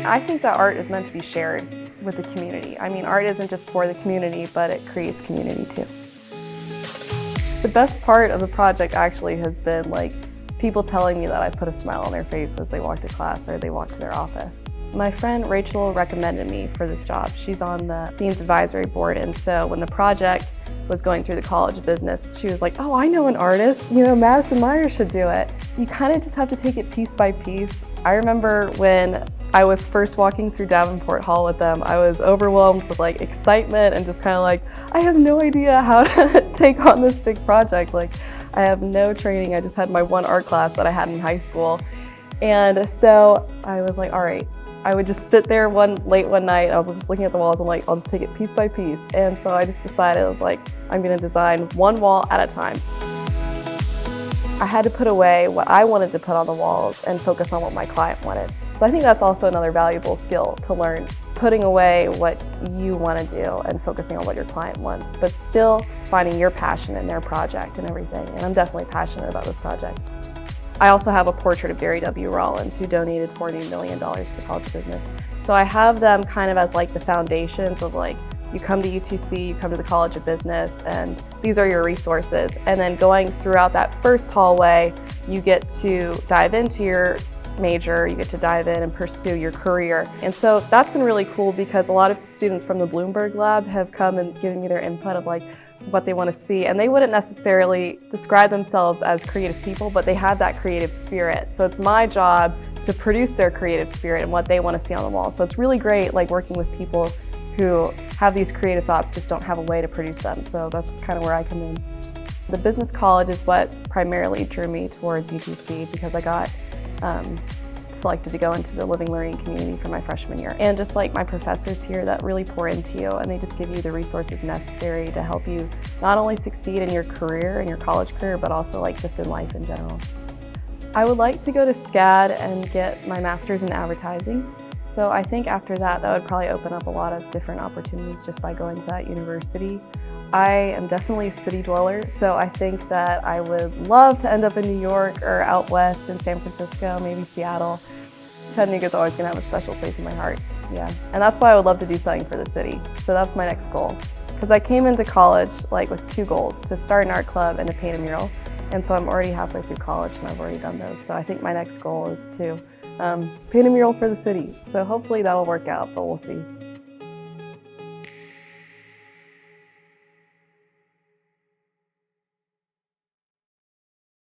I think that art is meant to be shared with the community. I mean, art isn't just for the community, but it creates community too. The best part of the project actually has been like people telling me that I put a smile on their face as they walk to class or they walk to their office. My friend Rachel recommended me for this job. She's on the Dean's Advisory Board, and so when the project was going through the College of Business, she was like, oh, I know an artist, Madison Myers should do it. You kind of just have to take it piece by piece. I remember when I was first walking through Davenport Hall with them, I was overwhelmed with like excitement and just kind of like, I have no idea how to take on this big project. Like, I have no training. I just had my one art class that I had in high school. And so I was like, all right, I would just sit there late one night. I was just looking at the walls. I'm like, I'll just take it piece by piece. And so I just decided, I was like, I'm gonna design one wall at a time. I had to put away what I wanted to put on the walls and focus on what my client wanted. So I think that's also another valuable skill to learn, putting away what you want to do and focusing on what your client wants, but still finding your passion in their project and everything. And I'm definitely passionate about this project. I also have a portrait of Gary W. Rollins, who donated $40 million to the College of Business. So I have them kind of as like the foundations of like, you come to UTC, you come to the College of Business, and these are your resources. And then going throughout that first hallway, you get to dive into your major, you get to dive in and pursue your career. And so that's been really cool because a lot of students from the Bloomberg Lab have come and given me their input of like what they want to see. And they wouldn't necessarily describe themselves as creative people, but they have that creative spirit. So it's my job to produce their creative spirit and what they want to see on the wall. So it's really great like working with people who have these creative thoughts, just don't have a way to produce them. So that's kind of where I come in. The business college is what primarily drew me towards UTC because I got selected to go into the living learning community for my freshman year. And just like my professors here that really pour into you and they just give you the resources necessary to help you not only succeed in your career, in your college career, but also like just in life in general. I would like to go to SCAD and get my master's in advertising. So I think after that would probably open up a lot of different opportunities just by going to that university. I am definitely a city dweller, so I think that I would love to end up in New York or out west in San Francisco, maybe Seattle. Chattanooga is always gonna have a special place in my heart, yeah. And that's why I would love to do something for the city. So that's my next goal. Because I came into college like with two goals, to start an art club and to paint a mural. And so I'm already halfway through college and I've already done those. So I think my next goal is to paint a mural for the city. So hopefully that'll work out, but we'll see.